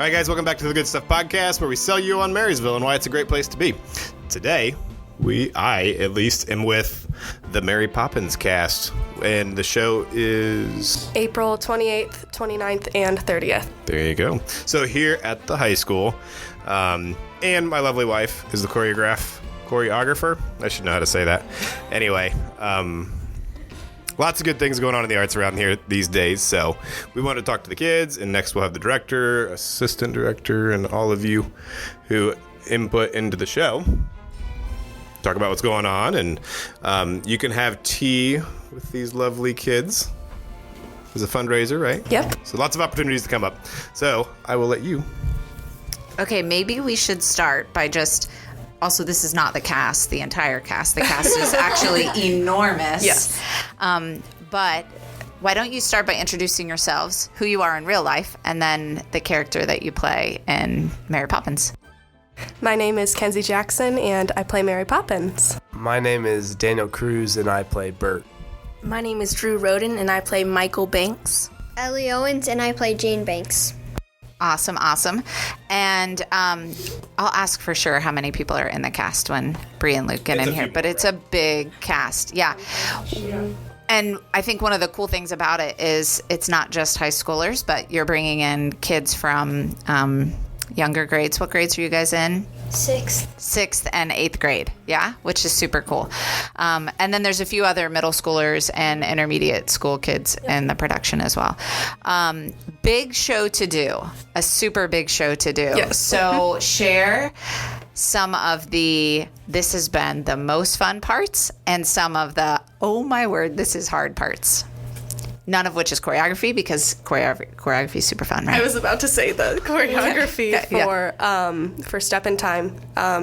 right, guys, welcome back to the Good Stuff Podcast, where we sell you on Marysville and why it's a great place to be. Today, I at least am with the Mary Poppins cast, and the show is April 28th, 29th, and 30th. There you go. So here at the high school, and my lovely wife is the choreographer. I should know how to say that. Anyway, lots of good things going on in the arts around here these days. So we want to talk to the kids, and next we'll have the director, assistant director, and all of you who input into the show. Talk about what's going on, and you can have tea with these lovely kids. It's a fundraiser, right? Yep. So lots of opportunities to come up. So I will let you. Okay, maybe we should start by just... Also, this is not the cast, the entire cast. The cast is actually enormous. Yes. But why don't you start by introducing yourselves, who you are in real life, and then the character that you play in Mary Poppins. My name is Kenzie Jackson, and I play Mary Poppins. My name is Daniel Cruz, and I play Bert. My name is Drew Roden, and I play Michael Banks. Ellie Owens, and I play Jane Banks. Awesome. And I'll ask for sure how many people are in the cast when Bree and Luke get in here, but it's a big cast. Yeah. And I think one of the cool things about it is it's not just high schoolers, but you're bringing in kids from younger grades. What grades are you guys in? Sixth and eighth grade, yeah, which is super cool. And then there's a few other middle schoolers and intermediate school kids in the production as well. Big show to do, a super big show to do. Yes. So share some of this has been the most fun parts and some of the, oh my word, this is hard parts. None of which is choreography, because choreography is super fun, right? I was about to say the choreography for Step in Time,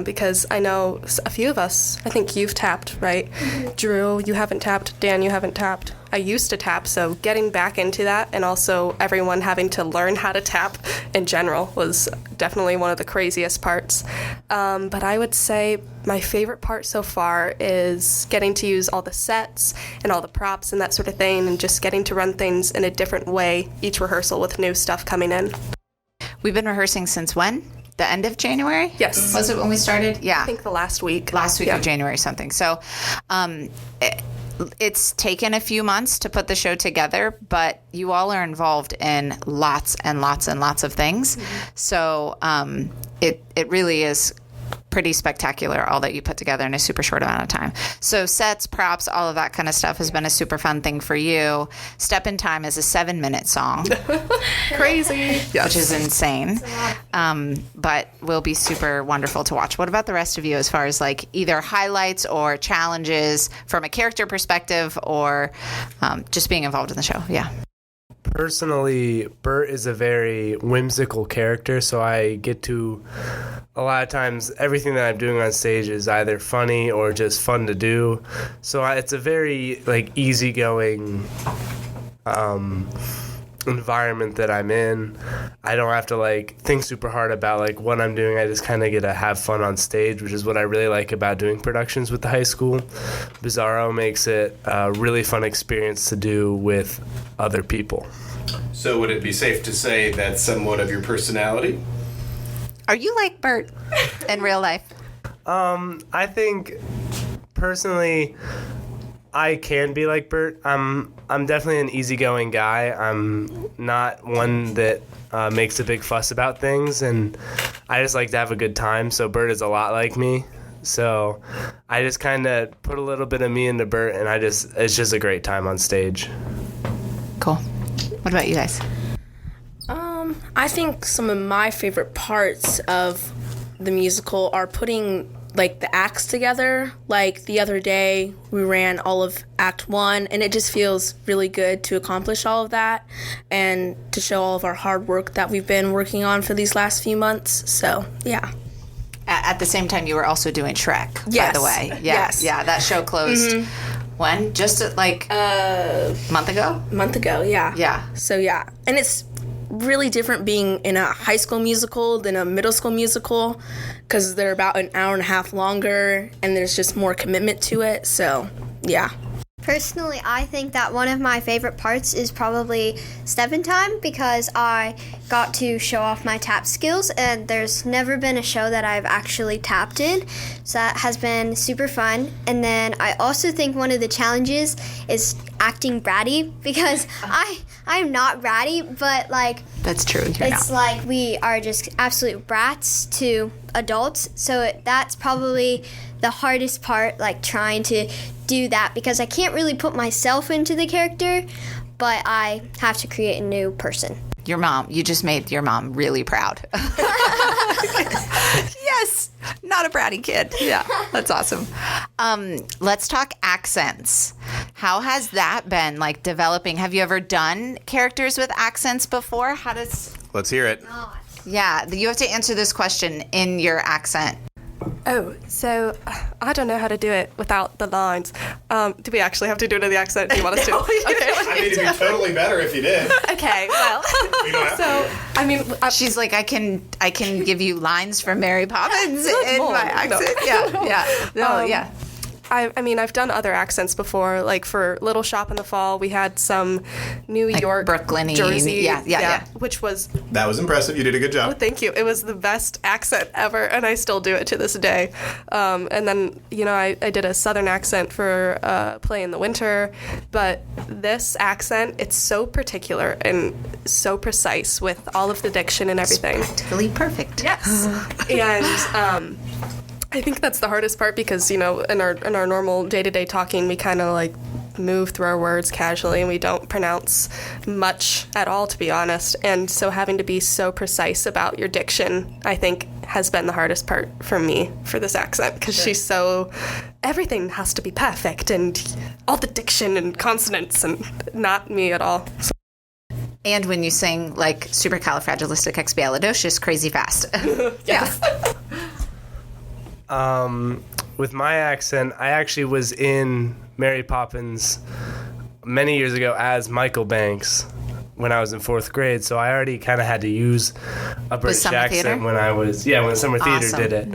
because I know a few of us, I think you've tapped, right? Drew, you haven't tapped. Dan, you haven't tapped. I used to tap, so getting back into that, and also everyone having to learn how to tap in general was definitely one of the craziest parts. But I would say my favorite part so far is getting to use all the sets and all the props and that sort of thing, and just getting to run things in a different way each rehearsal with new stuff coming in. We've been rehearsing since when? The end of January? Yes. Was it when we started? Yeah. I think the last week. Last week of January something. So it's taken a few months to put the show together, but you all are involved in lots and lots and lots of things. Mm-hmm. So it really is pretty spectacular, all that you put together in a super short amount of time. So sets, props, all of that kind of stuff has been a super fun thing for you. Step in Time is a 7-minute song. Crazy. Yes. Which is insane. But will be super wonderful to watch. What about the rest of you as far as like either highlights or challenges from a character perspective, or just being involved in the show? Yeah. Personally, Bert is a very whimsical character, so I get to, a lot of times, everything that I'm doing on stage is either funny or just fun to do. So it's a very easygoing environment that I'm in. I don't have to think super hard about what I'm doing. I just kind of get to have fun on stage, which is what I really like about doing productions with the high school. Bizarro makes it a really fun experience to do with other people. So would it be safe to say that's somewhat of your personality? Are you like Bert in real life? I think personally I can be like Bert. I'm definitely an easygoing guy. I'm not one that makes a big fuss about things, and I just like to have a good time. So Bert is a lot like me. So I just kind of put a little bit of me into Bert, and it's just a great time on stage. Cool. What about you guys? I think some of my favorite parts of the musical are putting the acts together. Like the other day, we ran all of Act 1, and it just feels really good to accomplish all of that and to show all of our hard work that we've been working on for these last few months. So, yeah. At the same time, you were also doing Shrek, yes. by the way. Yeah, yes. Yeah, that show closed when? Just a month ago? Month ago, yeah. Yeah. So, yeah. And it's really different being in a high school musical than a middle school musical, because they're about an hour and a half longer and there's just more commitment to it. So, yeah. Personally, I think that one of my favorite parts is probably Step-In Time because I got to show off my tap skills, and there's never been a show that I've actually tapped in, so that has been super fun. And then I also think one of the challenges is acting bratty because I'm not bratty, but like That's true. You're it's not. like we are just absolute brats to adults, so that's probably the hardest part, like trying to do that because I can't really put myself into the character, but I have to create a new person. Your mom, you just made your mom really proud. Yes, not a bratty kid. Yeah, that's awesome. Let's talk accents. How has that been, like, developing? Have you ever done characters with accents before? How does... Let's hear it. Yeah, you have to answer this question in your accent. Oh, so I don't know how to do it without the lines. Do we actually have to do it in the accent? Do you want us to? Okay. I mean, it'd be totally better if you did. Okay. Well, You don't have so I mean, She's like, I can give you lines from Mary Poppins in more. my accent. Yeah. No, yeah. I mean, I've done other accents before. Like for Little Shop in the Fall, we had some New York, Brooklyn-y. Jersey, Yeah. which was. That was impressive. You did a good job. Thank you. It was the best accent ever, and I still do it to this day. And then, I did a Southern accent for Play in the Winter, but this accent, it's so particular and so precise with all of the diction and everything. Practically perfect. Yes. And I think that's the hardest part because, in our normal day-to-day talking, we kind of like move through our words casually and we don't pronounce much at all, to be honest. And so having to be so precise about your diction, I think, has been the hardest part for me for this accent because she's so, everything has to be perfect and all the diction and consonants and not me at all. So. And when you sing like supercalifragilisticexpialidocious crazy fast. Yes. With my accent, I actually was in Mary Poppins many years ago as Michael Banks when I was in 4th grade, so I already kind of had to use a British Summer accent Theater? when Summer Theater Awesome. did it.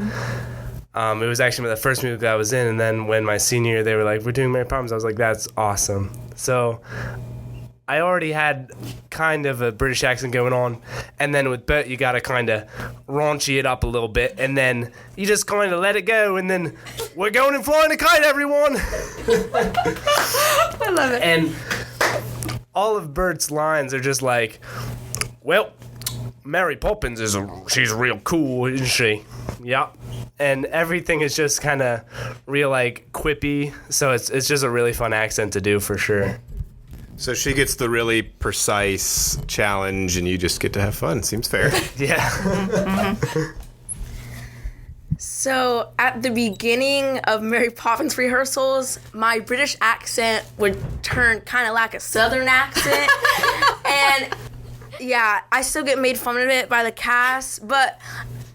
It was actually the first musical I was in, and then when my senior year they were like, we're doing Mary Poppins, I was like, that's awesome. So I already had kind of a British accent going on, and then with Bert, you gotta kind of raunchy it up a little bit, and then you just kind of let it go, and then we're going and flying a kite, everyone! I love it. And all of Bert's lines are just like, well, Mary Poppins she's real cool, isn't she? Yeah. And everything is just kind of real, like, quippy, so it's just a really fun accent to do for sure. So she gets the really precise challenge, and you just get to have fun. Seems fair. Yeah. So at the beginning of Mary Poppins rehearsals, my British accent would turn kind of like a Southern accent. And yeah, I still get made fun of it by the cast, but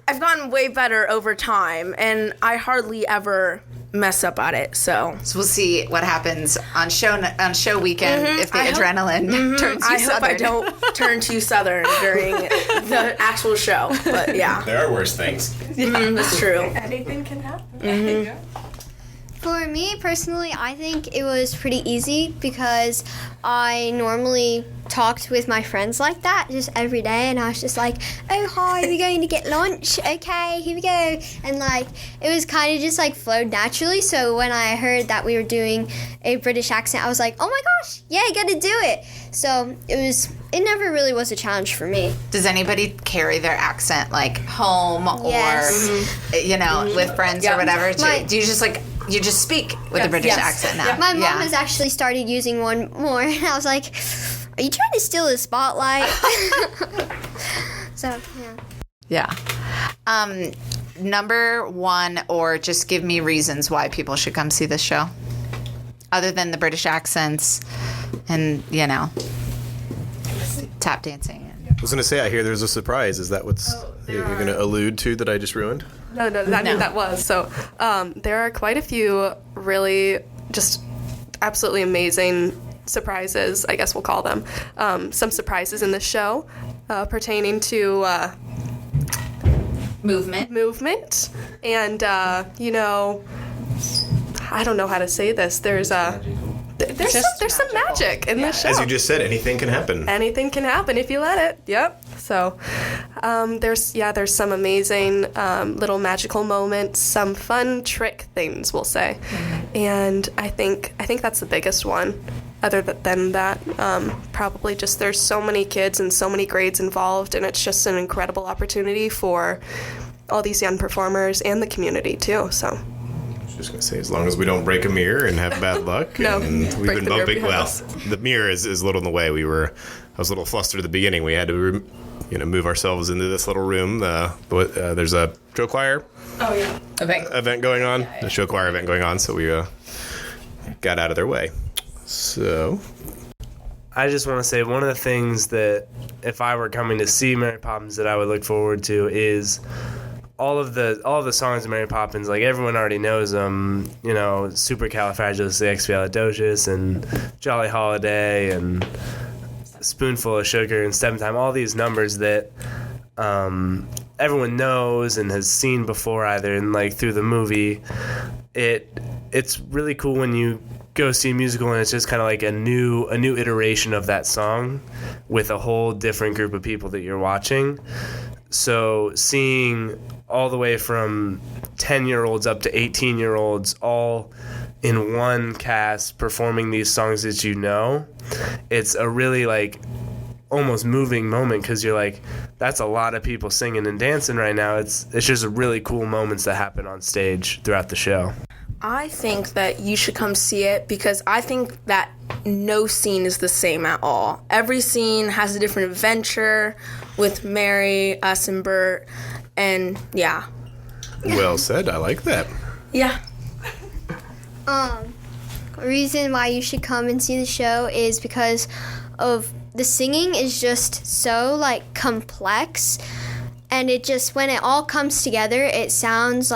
I've gotten way better over time, and I hardly ever mess up at it. So we'll see what happens on show weekend if the adrenaline turns you I hope I Southern. don't turn too Southern during the actual show. But yeah, There are worse things. that's true. Anything can happen. For me personally, I think it was pretty easy because I normally talked with my friends like that just every day, and I was just like, oh hi, we're going to get lunch, okay, here we go, and like it was kind of just like flowed naturally. So when I heard that we were doing a British accent, I was like, oh my gosh, yeah, I gotta do it. So it never really was a challenge for me. Does anybody carry their accent like home Yes. or with friends or whatever? My- Do you just speak with a British accent now? My mom has actually started using one more, and I was like, are you trying to steal the spotlight? So, yeah. Yeah. Number one, or just give me reasons why people should come see this show, other than the British accents and tap dancing. I was going to say, I hear there's a surprise. Is that what's you're going to allude to that I just ruined? No, that was. So there are quite a few really just absolutely amazing surprises, I guess we'll call them. Some surprises in the show pertaining to movement. And, I don't know how to say this. There's there's some magic in this show. As you just said, anything can happen. Anything can happen if you let it. Yep. So there's some amazing little magical moments, some fun trick things, we'll say, and I think that's the biggest one. Other than that, probably just there's so many kids and so many grades involved, and it's just an incredible opportunity for all these young performers and the community too. So. I was just gonna say, as long as we don't break a mirror and have bad luck, No, and we've been bumping. Well, us. the mirror is a little in the way. I was a little flustered at the beginning. We had to, move ourselves into this little room. There's a show choir event going on. The show choir event going on, so we got out of their way. So, I just want to say one of the things that if I were coming to see Mary Poppins that I would look forward to is all of the songs of Mary Poppins. Like everyone already knows them, Supercalifragilisticexpialidocious and Jolly Holiday and Spoonful of Sugar and Step in Time. All these numbers that everyone knows and has seen before, either in through the movie. It's really cool when you go see a musical and it's just kind of like a new iteration of that song with a whole different group of people that you're watching. So seeing all the way from 10-year-olds up to 18-year-olds all in one cast performing these songs that it's a really almost moving moment, because you're like, that's a lot of people singing and dancing right now. It's just really cool moments that happen on stage throughout the show. I think that you should come see it because I think that no scene is the same at all. Every scene has a different adventure with Mary, us, and Bert, and yeah. Well said. I like that. Yeah. Reason why you should come and see the show is because of the singing is just so complex, and it just, when it all comes together, it sounds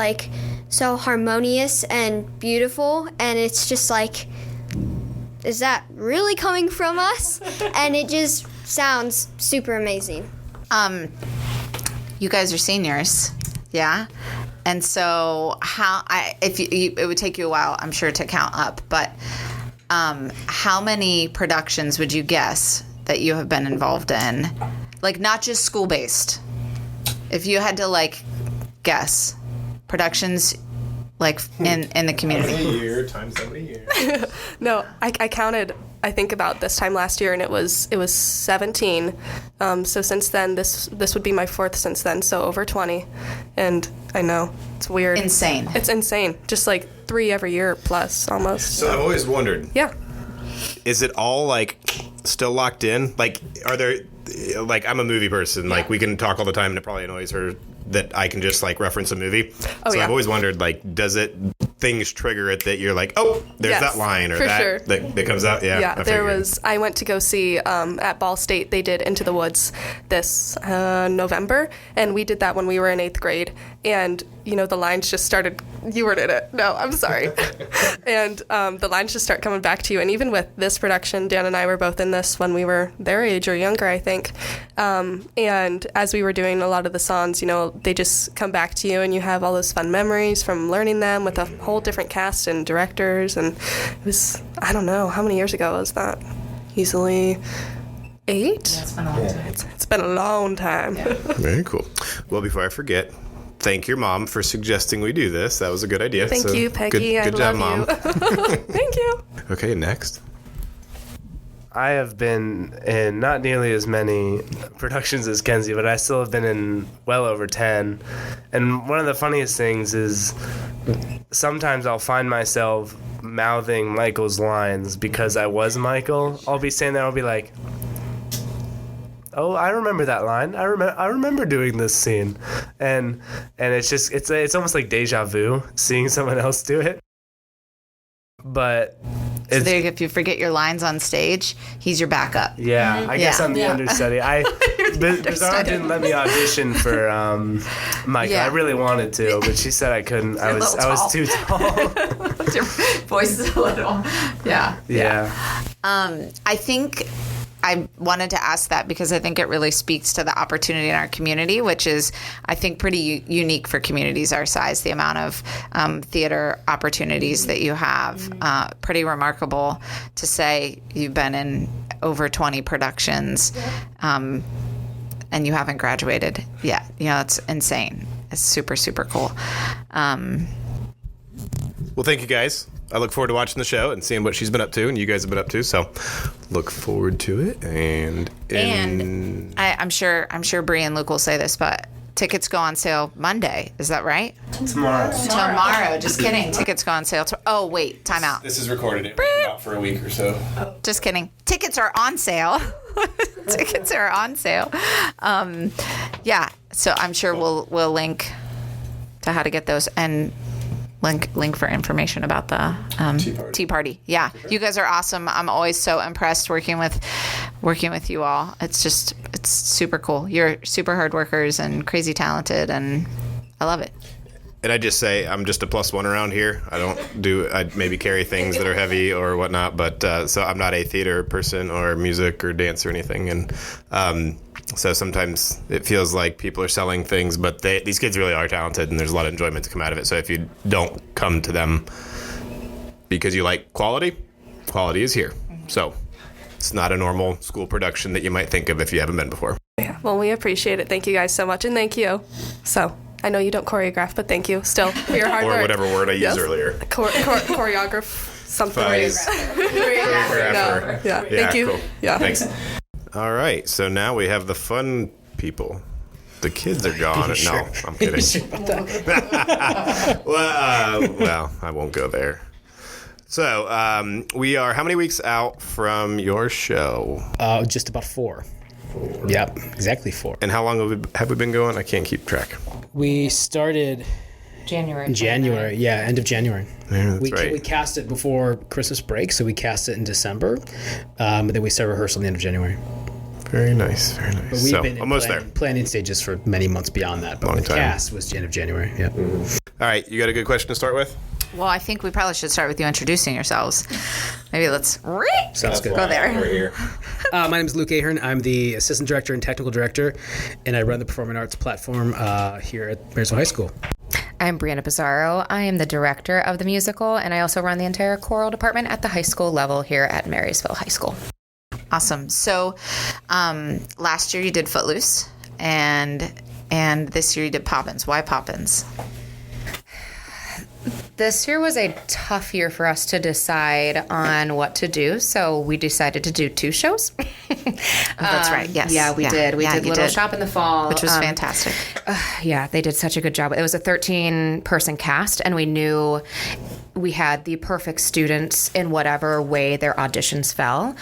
so harmonious and beautiful, and it's just is that really coming from us? And it just sounds super amazing. You guys are seniors, yeah? And so it would take you a while, I'm sure, to count up, but how many productions would you guess that you have been involved in? Not just school-based. If you had to guess productions in the community. A year times how many years? No, I counted, I think, about this time last year, and it was 17. So since then, this would be my fourth since then, so over 20. And I know, it's weird. Insane. It's insane. Just 3 every year plus, almost. So I've always wondered. Yeah. Is it all still locked in? Are there I'm a movie person. We can talk all the time, and it probably annoys her that I can just reference a movie. Oh, so yeah. I've always wondered does things trigger it that you're there's yes, that line or for that, sure. that comes out? Yeah. I went to go see at Ball State. They did Into the Woods this November, and we did that when we were in 8th grade. And the lines just started. You weren't in it. No, I'm sorry. And the lines just start coming back to you. And even with this production, Dan and I were both in this when we were their age or younger, I think. And as we were doing a lot of the songs, they just come back to you, and you have all those fun memories from learning them with a whole different cast and directors. And it was, I don't know, how many years ago was that? Easily 8? Yeah, it's been a long time. It's been a long time. Yeah. Very cool. Well, before I forget, thank your mom for suggesting we do this. That was a good idea. Thank you, Peggy. Good job, Mom. Thank you. Okay, next. I have been in not nearly as many productions as Kenzie, but I still have been in well over 10. And one of the funniest things is sometimes I'll find myself mouthing Michael's lines because I was Michael. I'll be standing there, I'll be like, oh, I remember that line. I remember doing this scene. And it's just, it's almost like deja vu seeing someone else do it. But So if you forget your lines on stage, he's your backup. Yeah, I guess I'm the understudy. Bizarre didn't let me audition for Michael. Yeah. I really wanted to, but she said I couldn't. I was too tall. Your voice is a little. Yeah. Yeah. I think I wanted to ask that because I think it really speaks to the opportunity in our community, which is, I think, pretty unique for communities our size, the amount of theater opportunities that you have. Pretty remarkable to say you've been in over 20 productions and you haven't graduated yet. It's insane. It's super, super cool. Well, thank you guys. I look forward to watching the show and seeing what she's been up to and you guys have been up to. So look forward to it. And I'm sure Bree and Luke will say this, but tickets go on sale Monday. Is that right? Tomorrow. Just kidding. Tickets go on sale. Oh, wait. Time out. This is recorded. It out for a week or so. Just kidding. Tickets are on sale. Tickets are on sale. Yeah. So I'm sure we'll link to how to get those and link for information about the tea party. Yeah, you guys are awesome. I'm always so impressed working with you all. It's super cool. You're super hard workers and crazy talented, and I love it. And I just say I'm just a +1 around here. I maybe carry things that are heavy or whatnot, but so I'm not a theater person or music or dance or anything. And so sometimes it feels like people are selling things, but these kids really are talented, and there's a lot of enjoyment to come out of it. So if you don't come to them because you like quality is here. So it's not a normal school production that you might think of if you haven't been before. Yeah. Well, we appreciate it. Thank you guys so much, and thank you. So I know you don't choreograph, but thank you still for your hard work. Or whatever word I used earlier. Choreograph something. Choreographer. Yeah. Thank you. Cool. Yeah. Thanks. All right. So now we have the fun people. The kids are gone. No, I'm kidding. Well, I won't go there. So we are how many weeks out from your show? Just about 4. Yep, exactly 4. And how long have we been going? I can't keep track. We started January. Yeah, end of January. Yeah, We cast it before Christmas break, so we cast it in December. But then we started rehearsal at the end of January. Very nice, very nice. But we've been almost in planning stages for many months beyond that. But the cast was the end of January. Yeah. Mm-hmm. All right, you got a good question to start with? Well, I think we probably should start with you introducing yourselves. Maybe let's Sounds good. go there. We're here. My name is Luke Ahern. I'm the assistant director and technical director, and I run the performing arts platform here at Marysville High School. I'm Brianna Pizarro. I am the director of the musical, and I also run the entire choral department at the high school level here at Marysville High School. Awesome. So last year you did Footloose, and this year you did Poppins. Why Poppins? This year was a tough year for us to decide on what to do, so we decided to do 2 shows. That's right. Yes. Yeah, we did. We did Little Shop in the fall, which was fantastic. Yeah, they did such a good job. It was a 13-person cast, and we knew we had the perfect students in whatever way their auditions fell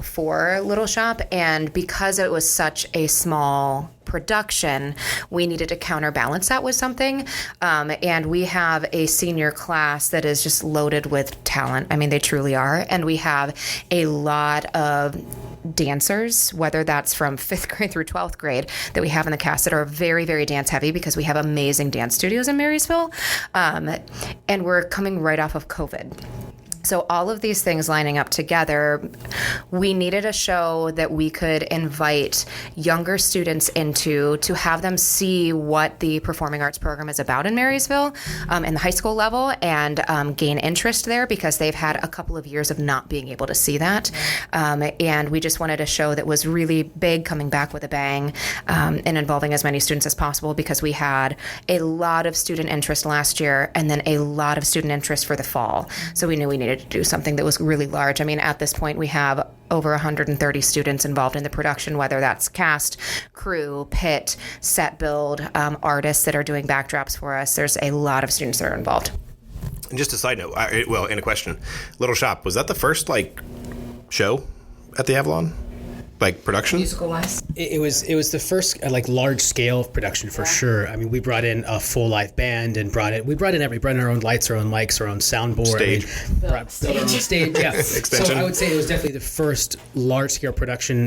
for Little Shop. And because it was such a small production, we needed to counterbalance that with something. And we have a senior class that is just loaded with talent. I mean, they truly are. And we have a lot of dancers, whether that's from 5th grade through 12th grade, that we have in the cast that are very, very dance heavy because we have amazing dance studios in Marysville. And we're coming right off of COVID. So all of these things lining up together, we needed a show that we could invite younger students into to have them see what the performing arts program is about in Marysville in the high school level and gain interest there because they've had a couple of years of not being able to see that. And we just wanted a show that was really big, coming back with a bang, and involving as many students as possible because we had a lot of student interest last year and then a lot of student interest for the fall. So we knew we needed to do something that was really large. I mean, at this point, we have over 130 students involved in the production, whether that's cast, crew, pit, set build, artists that are doing backdrops for us. There's a lot of students that are involved. And just a side note, in a question, Little Shop, was that the first, show at the Avalon? Production? Musical-wise? It was the first large-scale production for sure. I mean, we brought in a full live band and brought in our own lights, our own mics, our own soundboard. Stage. Built our own stage, yeah. Extension. So I would say it was definitely the first large-scale production.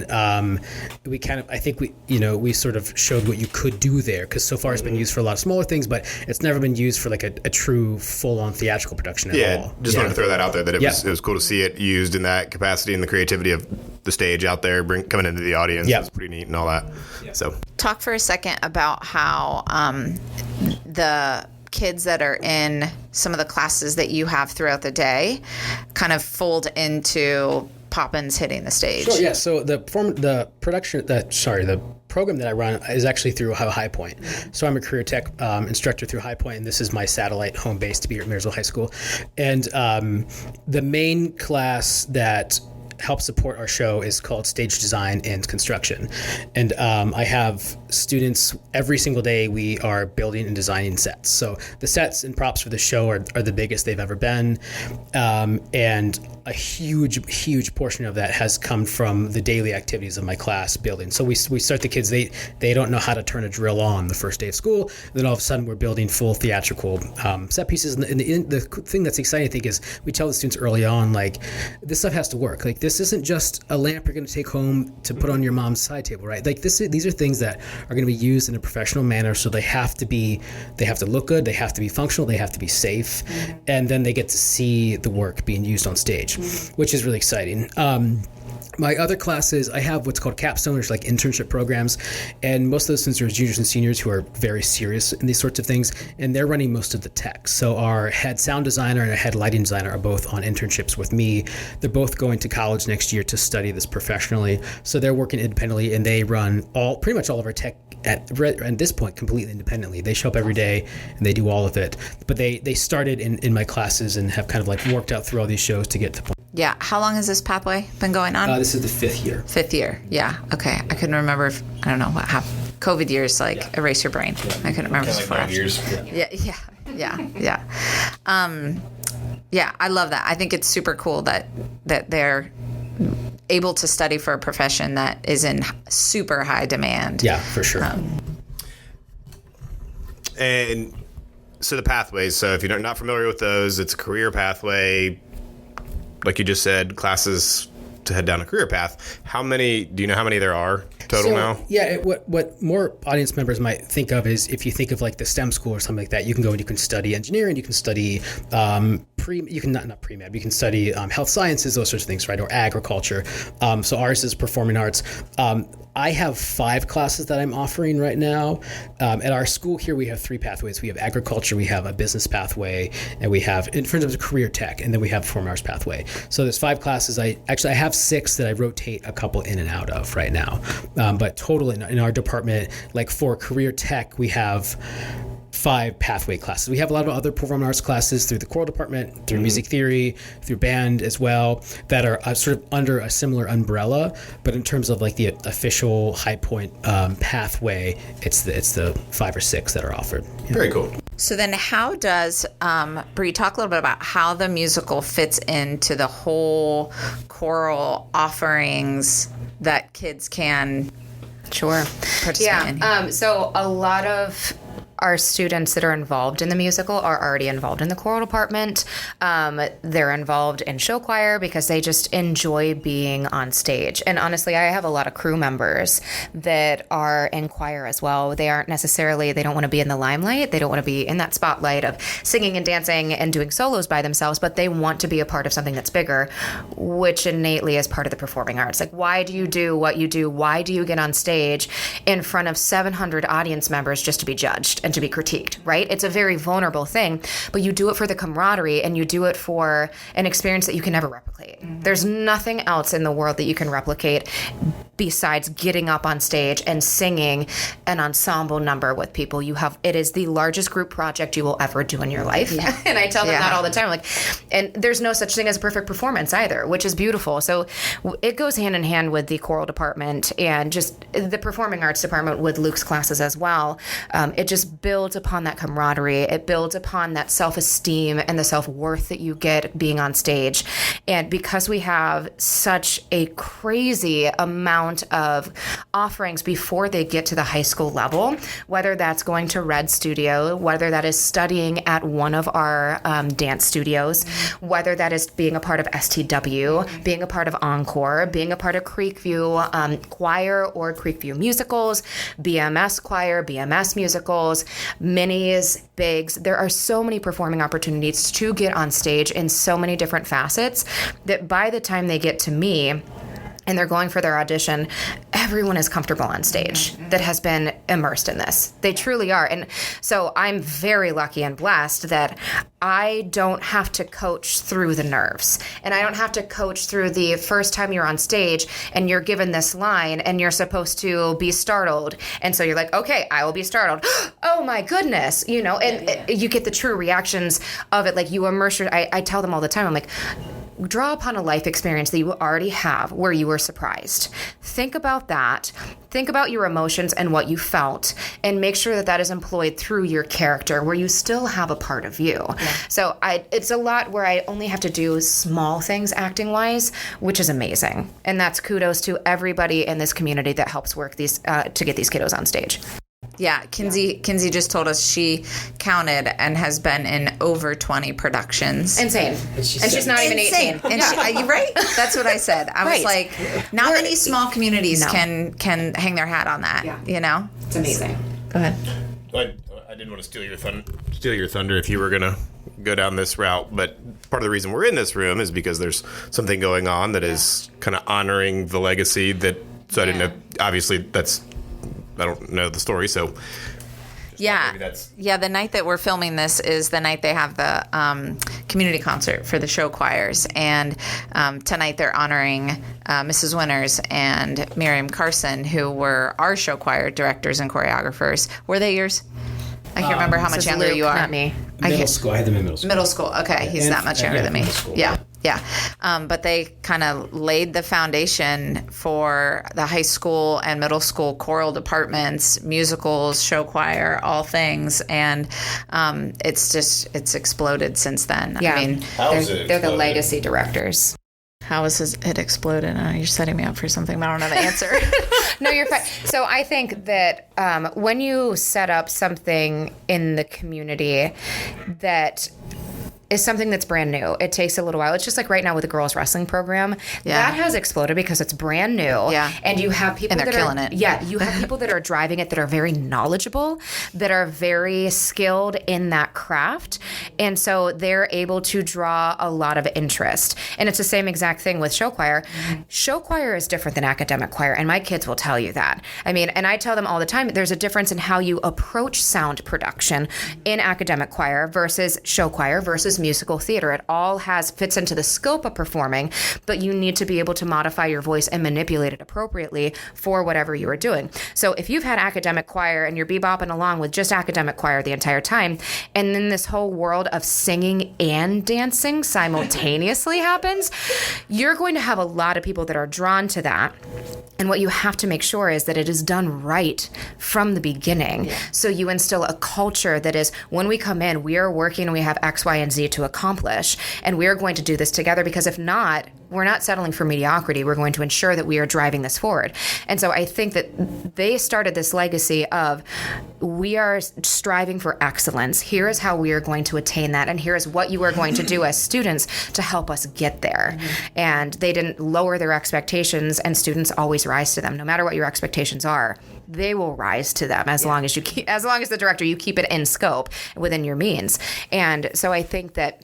We sort of showed what you could do there because so far it's been used for a lot of smaller things, but it's never been used for a true full-on theatrical production at all. Just wanted to throw that out there that it was cool to see it used in that capacity and the creativity of the stage out there, coming into the audience. Yeah. It's pretty neat and all that. So Talk for a second about how the kids that are in some of the classes that you have throughout the day kind of fold into Poppins hitting the stage. Sure, yeah. So the program that I run is actually through High Point. So I'm a career tech instructor through High Point, and this is my satellite home base to be here at Marysville High School. And the main class that helps support our show is called Stage Design and Construction. And I have students every single day. We are building and designing sets. So the sets and props for the show are the biggest they've ever been. And a huge portion of that has come from the daily activities of my class building. So we start the kids, they don't know how to turn a drill on the first day of school. Then all of a sudden we're building full theatrical set pieces. And the thing that's exciting, I think, is we tell the students early on, like, this stuff has to work. Like, this isn't just a lamp you're going to take home to put on your mom's side table, right? Like, these are things that are going to be used in a professional manner. So they have to look good. They have to be functional. They have to be safe. And then they get to see the work being used on stage, which is really exciting. My other classes, I have what's called capstone, which are like internship programs, and most of those students are juniors and seniors who are very serious in these sorts of things, and they're running most of the tech. So our head sound designer and our head lighting designer are both on internships with me. They're both going to college next year to study this professionally, so they're working independently, and they run pretty much all of our tech at this point completely independently. They show up every day and they do all of it, but they started in my classes and have kind of like worked out through all these shows to get to the point. Yeah. How long has this pathway been going on? This is the 5th year. 5th year. Yeah. Okay. I couldn't remember I don't know what happened. COVID years, erase your brain. I couldn't remember before. Like 5 years. Yeah. Yeah. I love that. I think it's super cool that they're able to study for a profession that is in super high demand. Yeah, for sure. And so the pathways. So if you're not familiar with those, it's a career pathway. Like you just said, classes to head down a career path. Do you know how many there are total now? Yeah, what more audience members might think of is if you think of like the STEM school or something like that, you can go and you can study engineering, you can study you can study health sciences, those sorts of things, right? Or agriculture. So ours is performing arts. I have 5 classes that I'm offering right now. At our school here, we have 3 pathways. We have agriculture, we have a business pathway, and we have, in terms of career tech, and then we have performing arts pathway. So there's 5 classes. I have 6 that I rotate a couple in and out of right now. But total in our department, like for career tech, we have 5 pathway classes. We have a lot of other performing arts classes through the choral department, through music theory, through band as well, that are sort of under a similar umbrella. But in terms of like the official High Point pathway, it's the 5 or 6 that are offered. Yeah. Very cool. So then how does, Bree, talk a little bit about how the musical fits into the whole choral offerings that kids can participate in? So a lot of our students that are involved in the musical are already involved in the choral department. They're involved in show choir because they just enjoy being on stage. And honestly, I have a lot of crew members that are in choir as well. They don't want to be in the limelight. They don't want to be in that spotlight of singing and dancing and doing solos by themselves, but they want to be a part of something that's bigger, which innately is part of the performing arts. Like, why do you do what you do? Why do you get on stage in front of 700 audience members just to be judged and to be critiqued, right? It's a very vulnerable thing, but you do it for the camaraderie and you do it for an experience that you can never replicate. Mm-hmm. There's nothing else in the world that you can replicate besides getting up on stage and singing an ensemble number with people. It is the largest group project you will ever do in your life. Yeah. And I tell them that all the time. And there's no such thing as a perfect performance either, which is beautiful. So it goes hand in hand with the choral department and just the performing arts department with Luke's classes as well. It just builds upon that camaraderie. It builds upon that self-esteem and the self-worth that you get being on stage. And because we have such a crazy amount of offerings before they get to the high school level, whether that's going to Red Studio, whether that is studying at one of our dance studios, whether that is being a part of STW, being a part of Encore, being a part of Creekview choir or Creekview musicals, BMS choir, BMS musicals, minis, bigs. There are so many performing opportunities to get on stage in so many different facets that by the time they get to me, and they're going for their audition, everyone is comfortable on stage that has been immersed in this. They truly are. And so I'm very lucky and blessed that I don't have to coach through the nerves. And I don't have to coach through the first time you're on stage and you're given this line and you're supposed to be startled. And so you're like, okay, I will be startled. Oh my goodness. You know, and you get the true reactions of it. Like you immerse I tell them all the time, I'm like, draw upon a life experience that you already have where you were surprised. Think about that. Think about your emotions and what you felt, and make sure that that is employed through your character where you still have a part of you. Yeah. So it's a lot where I only have to do small things acting-wise, which is amazing. And that's kudos to everybody in this community that helps work these to get these kiddos on stage. Yeah, Kinsey just told us she counted and has been in over 20 productions. Insane. And she's not even 18. And you're right? That's what I said. I was like, not many small communities can hang their hat on that, you know? It's amazing. Go ahead. I didn't want to steal your thunder if you were going to go down this route, but part of the reason we're in this room is because there's something going on that is kind of honoring the legacy that, so I didn't know, obviously I don't know the story, so the night that we're filming this is the night they have the community concert for the show choirs, and tonight they're honoring Mrs. Winters and Miriam Carson, who were our show choir directors and choreographers. Were they yours? I can't remember how much younger you are. Not me. Middle school. I had them in middle school. Middle school. Okay, he's that much younger than me. Yeah. But they kind of laid the foundation for the high school and middle school choral departments, musicals, show choir, all things, and it's exploded since then. Yeah. I mean, they're the legacy directors. How has it exploded? You're setting me up for something, but I don't know the answer. No, you're fine. So I think that when you set up something in the community that is something that's brand new, it takes a little while. It's just like right now with the girls wrestling program. That has exploded because it's brand new. Yeah. And you have people that are killing it. Yeah. You have people that are driving it that are very knowledgeable, that are very skilled in that craft. And so they're able to draw a lot of interest. And it's the same exact thing with show choir. Show choir is different than academic choir. And my kids will tell you that. I mean, and I tell them all the time, there's a difference in how you approach sound production in academic choir versus show choir versus musical theater. It all fits into the scope of performing, but you need to be able to modify your voice and manipulate it appropriately for whatever you are doing. So if you've had academic choir and you're bebopping along with just academic choir the entire time, and then this whole world of singing and dancing simultaneously happens, you're going to have a lot of people that are drawn to that. And what you have to make sure is that it is done right from the beginning. So you instill a culture that is, when we come in, we are working and we have X, Y, and Z to accomplish, and we are going to do this together, because if not, we're not settling for mediocrity. We're going to ensure that we are driving this forward. And so I think that they started this legacy of, we are striving for excellence. Here is how we are going to attain that, and here is what you are going to do as students to help us get there. And they didn't lower their expectations, and students always rise to them. No matter what your expectations are, they will rise to them as long as the director, you keep it in scope within your means. And so I think that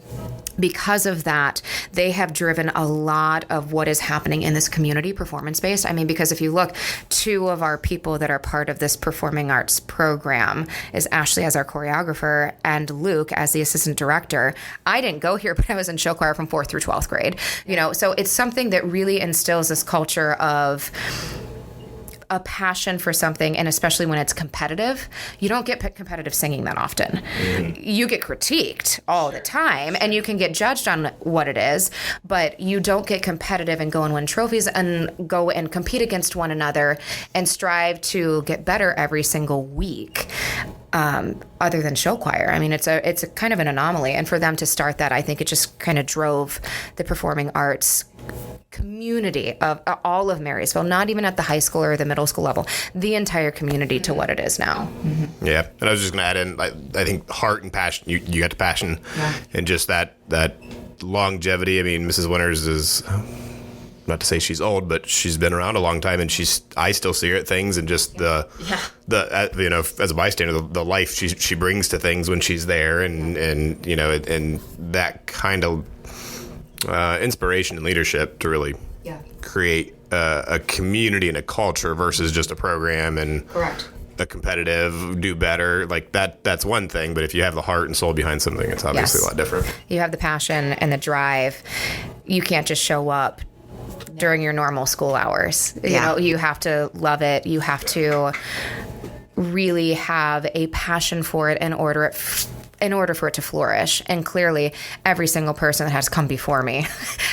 because of that, they have driven a lot of what is happening in this community performance-based. I mean, because if you look, two of our people that are part of this performing arts program is Ashley as our choreographer and Luke as the assistant director. I didn't go here, but I was in show choir from 4th through 12th grade. You know, so it's something that really instills this culture of a passion for something, and especially when it's competitive. You don't get competitive singing that often. You get critiqued all the time, and you can get judged on what it is, but you don't get competitive and go and win trophies and go and compete against one another and strive to get better every single week. Other than show choir. I mean, it's a kind of an anomaly, and for them to start that, I think it just kind of drove the performing arts community of all of Marysville, not even at the high school or the middle school level, the entire community to what it is now. Yeah, and I was just going to add in, I think heart and passion, you got the passion, and just that longevity. I mean, Mrs. Winters is, not to say she's old, but she's been around a long time, and I still see her at things, and just the you know, as a bystander, the life she brings to things when she's there, and you know, and that kind of inspiration and leadership to really create a community and a culture versus just a program and Correct. a competitive do better. Like that's one thing, but if you have the heart and soul behind something, it's obviously Yes. a lot different. You have the passion and the drive. You can't just show up during your normal school hours. You know, you have to love it. You have to really have a passion for it in order for it to flourish. And clearly, every single person that has come before me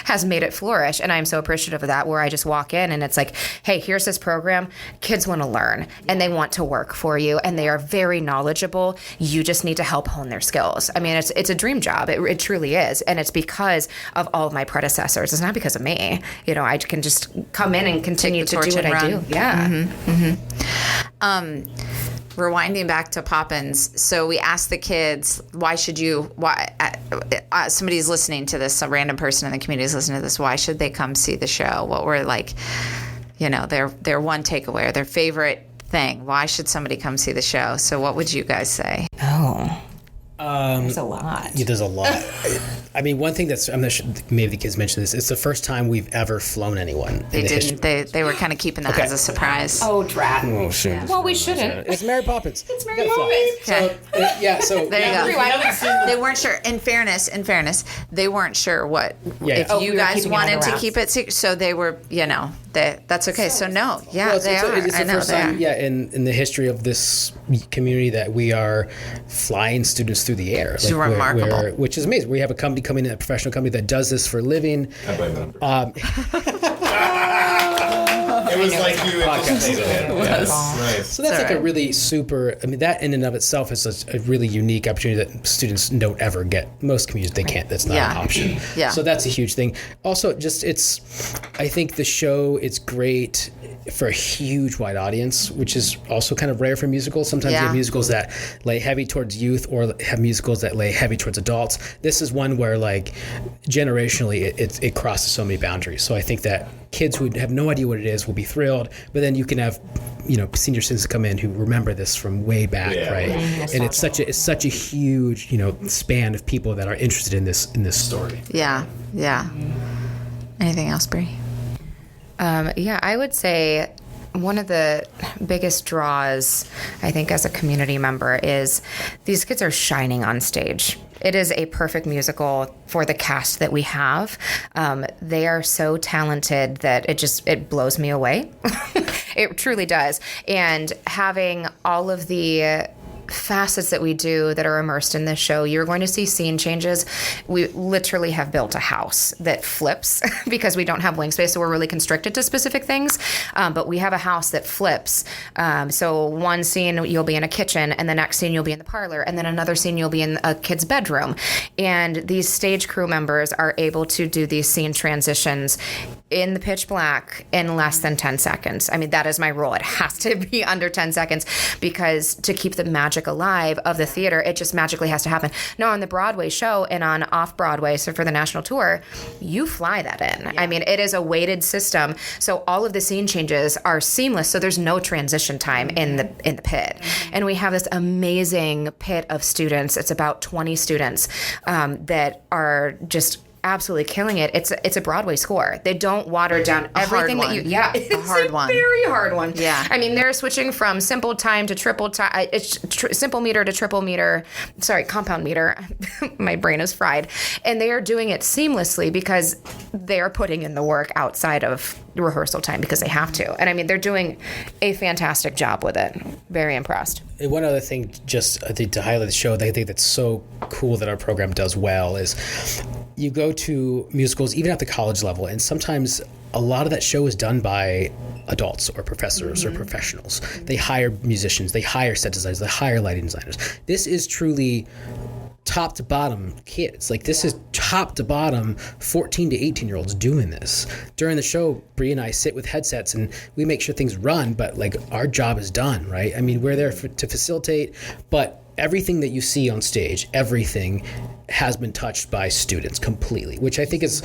has made it flourish. And I'm so appreciative of that, where I just walk in and it's like, hey, here's this program. Kids want to learn and they want to work for you and they are very knowledgeable. You just need to help hone their skills. I mean, it's a dream job. It truly is. And it's because of all of my predecessors. It's not because of me. You know, I can just come in and continue to do what I do. Yeah. Rewinding back to Poppins, so we asked the kids, why somebody's listening to this, a random person in the community is listening to this, why should they come see the show? What were their one takeaway or their favorite thing? Why should somebody come see the show? So what would you guys say? Oh. There's a lot. Yeah, there's a lot. I mean, one thing I'm not sure, maybe the kids mentioned this. It's the first time we've ever flown anyone. They didn't. They were kind of keeping that as a surprise. Oh, drat. Oh, shit. Well, we shouldn't. It's Mary Poppins. It's Mary Poppins. Okay. So There you go. They weren't sure. In fairness, they weren't sure what if you guys wanted to keep it secret. So they were, that's okay. So no, Well, they are. It's I the know first they time, are. in the history of this community that we are flying students through the air. It's remarkable. Which is amazing. We have a company coming in, a professional company that does this for a living. I blame them. It was like you anticipated it. Yes. Nice. So that's like a really super, I mean, that in and of itself is a really unique opportunity that students don't ever get. Most communities, they can't. That's not an option. Yeah. So that's a huge thing. Also, I think the show is great for a huge wide audience, which is also kind of rare for musicals. Sometimes you have musicals that lay heavy towards youth or have musicals that lay heavy towards adults. This is one where, like, generationally, it crosses so many boundaries. So I think that kids who have no idea what it is will be thrilled, but then you can have, senior citizens come in who remember this from way back, right? And it's such a huge, span of people that are interested in this story. Yeah. Anything else, Brie? I would say one of the biggest draws, I think, as a community member is these kids are shining on stage. It is a perfect musical for the cast that we have. They are so talented that it blows me away. It truly does. And having all of the facets that we do that are immersed in this show, you're going to see scene changes. We literally have built a house that flips because we don't have wing space, so we're really constricted to specific things. But we have a house that flips. So one scene you'll be in a kitchen, and the next scene you'll be in the parlor, and then another scene you'll be in a kid's bedroom. And these stage crew members are able to do these scene transitions in the pitch black in less than 10 seconds. I mean, that is my rule. It has to be under 10 seconds because to keep the magic alive of the theater, it just magically has to happen. Now, on the Broadway show and on off-Broadway, so for the national tour, you fly that in. Yeah. I mean, it is a weighted system, so all of the scene changes are seamless, so there's no transition time in the pit. And we have this amazing pit of students. It's about 20 students that are just absolutely killing it. It's a Broadway score. They don't water down everything that you. Yeah, it's a very hard one. Yeah, I mean, they're switching from simple time to triple time. It's simple meter to triple meter. Sorry, compound meter. My brain is fried, and they are doing it seamlessly because they are putting in the work outside of rehearsal time because they have to. And I mean, they're doing a fantastic job with it. Very impressed. And one other thing, just I think to highlight the show, that I think that's so cool that our program does well is you go to musicals even at the college level, and sometimes a lot of that show is done by adults or professors or professionals. They hire musicians, they hire set designers, they hire lighting designers. This is truly top to bottom kids. Like, this is top to bottom 14 to 18-year-olds doing this. During the show, Brie and I sit with headsets and we make sure things run, but like our job is done, right? I mean, we're there to facilitate, but everything that you see on stage, everything has been touched by students completely, which I think is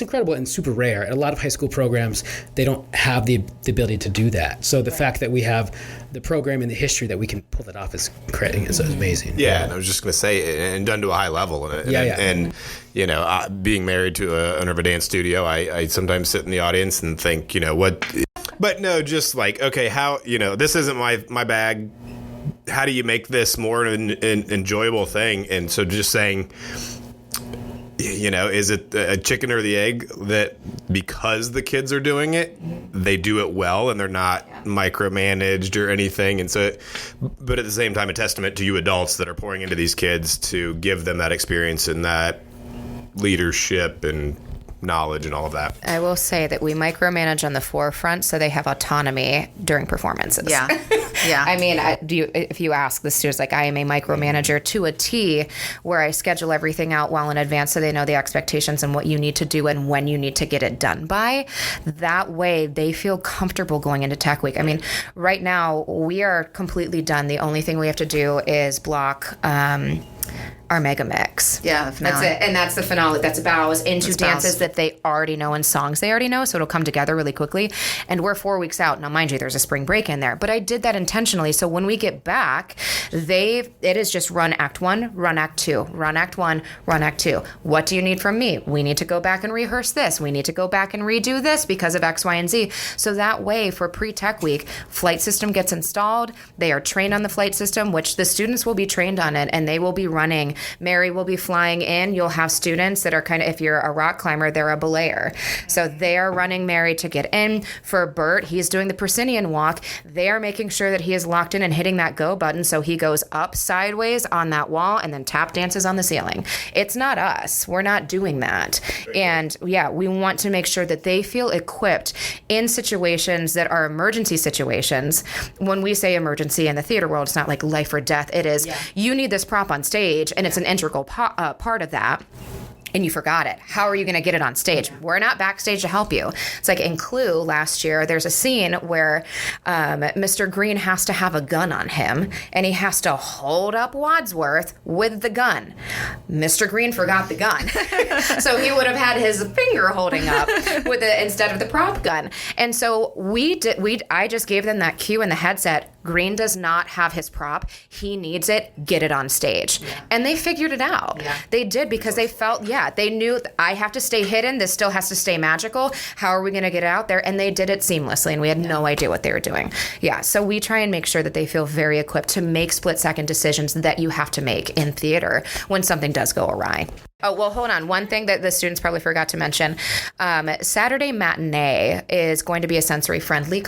incredible and super rare. A lot of high school programs, they don't have the ability to do that. So the fact that we have the program and the history that we can pull that off is amazing. Yeah, and I was just going to say, and done to a high level. And you know, being married to a owner of a dance studio, I sometimes sit in the audience and think, you know, what. But no, just like, okay, how, you know, this isn't my bag. How do you make this more an enjoyable thing? And so just saying, you know, is it a chicken or the egg that because the kids are doing it, they do it well and they're not micromanaged or anything? And so, but at the same time, a testament to you adults that are pouring into these kids to give them that experience and that leadership and knowledge and all of that. I will say that we micromanage on the forefront so they have autonomy during performances. Yeah. Yeah. I mean, if you ask the students, like, I am a micromanager to a T, where I schedule everything out well in advance so they know the expectations and what you need to do and when you need to get it done by. That way they feel comfortable going into Tech Week. I mean, right now we are completely done. The only thing we have to do is block our mega mix. Yeah, the finale. That's it. And that's the finale. That's bows into dances that they already know and songs they already know. So it'll come together really quickly. And we're 4 weeks out. Now, mind you, there's a spring break in there. But I did that intentionally. So when we get back, it is just run act 1, run act 2, run act 1, run act 2. What do you need from me? We need to go back and rehearse this. We need to go back and redo this because of X, Y, and Z. So that way, for pre-Tech Week, flight system gets installed. They are trained on the flight system, which the students will be trained on it, and they will be running. Mary will be flying in. You'll have students that are kind of, if you're a rock climber, they're a belayer. So they are running Mary to get in. For Bert, he's doing the proscenium walk. They are making sure that he is locked in and hitting that go button so he goes up sideways on that wall and then tap dances on the ceiling. It's not us. We're not doing that. And yeah, we want to make sure that they feel equipped in situations that are emergency situations. When we say emergency in the theater world, it's not like life or death. It is, you need this prop on stage, and it's an integral part of that. And you forgot it. How are you going to get it on stage? We're not backstage to help you. It's like in Clue last year, there's a scene where Mr. Green has to have a gun on him, and he has to hold up Wadsworth with the gun. Mr. Green forgot the gun. So he would have had his finger holding up with it instead of the prop gun. And so I just gave them that cue in the headset. Green does not have his prop. He needs it. Get it on stage. Yeah. And they figured it out. Yeah. They did, because they felt, they knew I have to stay hidden. This still has to stay magical. How are we going to get it out there? And they did it seamlessly, and we had no idea what they were doing. Yeah, so we try and make sure that they feel very equipped to make split-second decisions that you have to make in theater when something does go awry. Oh, well, hold on. One thing that the students probably forgot to mention, Saturday matinee is going to be a sensory-friendly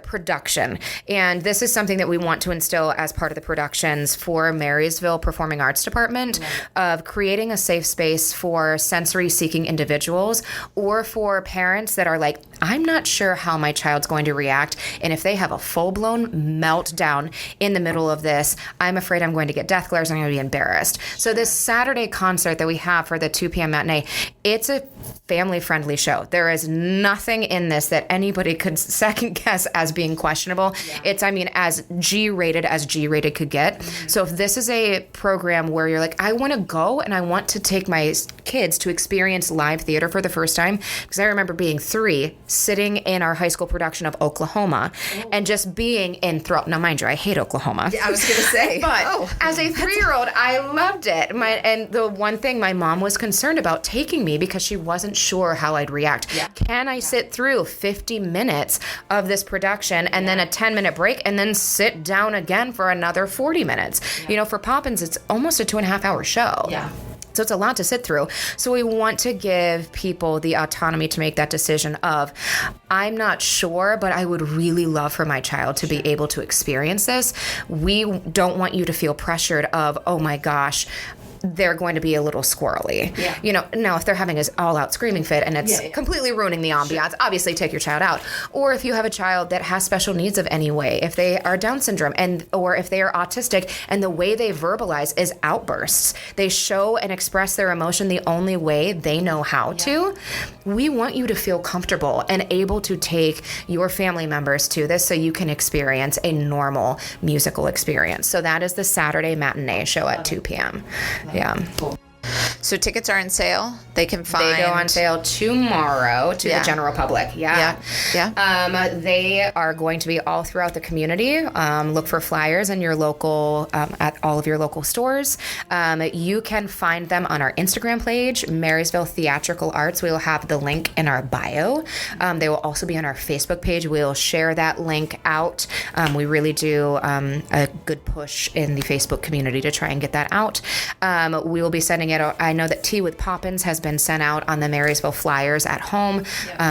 production. And this is something that we want to instill as part of the productions for Marysville Performing Arts Department, of creating a safe space for sensory-seeking individuals, or for parents that are like, I'm not sure how my child's going to react, and if they have a full-blown meltdown in the middle of this, I'm afraid I'm going to get death glares and I'm going to be embarrassed. So this Saturday concert that we have for the 2 p.m. matinee, it's a family-friendly show. There is nothing in this that anybody could second guess as being questionable. It's, as G-rated as G-rated could get. So if this is a program where you're like, I want to go and I want to take my kids to experience live theater for the first time, because I remember being 3, sitting in our high school production of Oklahoma, and just being enthralled. Now, mind you, I hate Oklahoma. Yeah, I was going to say. But as a 3-year-old, I loved it. And the one thing my mom was concerned about taking me, because she wasn't sure how I'd react. Yeah. Can I sit through 50 minutes of this production and then a 10-minute break and then sit down again for another 40 minutes? Yeah. For Poppins, it's almost a 2.5-hour show. Yeah. So it's a lot to sit through. So we want to give people the autonomy to make that decision of, I'm not sure, but I would really love for my child to be able to experience this. We don't want you to feel pressured of, oh my gosh, they're going to be a little squirrely. Yeah. You know, now if they're having an all-out screaming fit and it's completely ruining the ambiance, obviously take your child out. Or if you have a child that has special needs of any way, if they are Down syndrome or if they are autistic and the way they verbalize is outbursts, they show and express their emotion the only way they know how to. We want you to feel comfortable and able to take your family members to this so you can experience a normal musical experience. So that is the Saturday matinee show at 2 p.m. Yeah. Cool. So tickets are on sale. They can find. They go on sale tomorrow to the general public. Yeah. They are going to be all throughout the community. Look for flyers in your local, at all of your local stores. You can find them on our Instagram page, Marysville Theatrical Arts. We will have the link in our bio. They will also be on our Facebook page. We'll share that link out. We really do a good push in the Facebook community to try and get that out. We will be sending it. I know that Tea with Poppins has been sent out on the Marysville flyers at home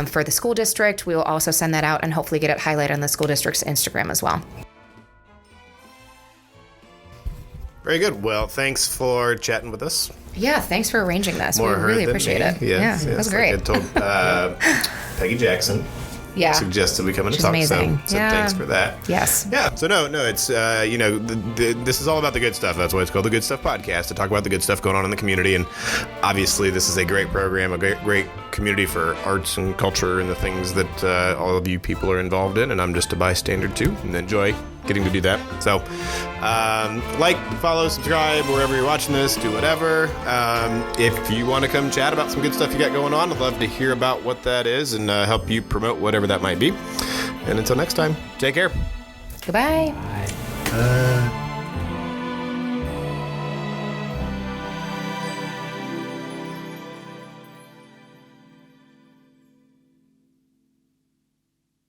for the school district. We will also send that out and hopefully get it highlighted on the school district's Instagram as well. Very good. Well, thanks for chatting with us. Yeah, thanks for arranging this. More we really than appreciate me. it. Yes, That was great. Like I told Peggy Jackson. Yeah. Suggested we come in and Which is talk. amazing. So thanks for that. Yes. Yeah. So no, it's this is all about the good stuff. That's why it's called the Good Stuff Podcast, to talk about the good stuff going on in the community. And obviously, this is a great program, a great community for arts and culture and the things that all of you people are involved in. And I'm just a bystander too, and enjoy getting to do that. So, like, follow, subscribe wherever you're watching this. Do whatever. If you want to come chat about some good stuff you got going on, I'd love to hear about what that is and help you promote whatever that might be. And until next time, take care. Goodbye. Bye.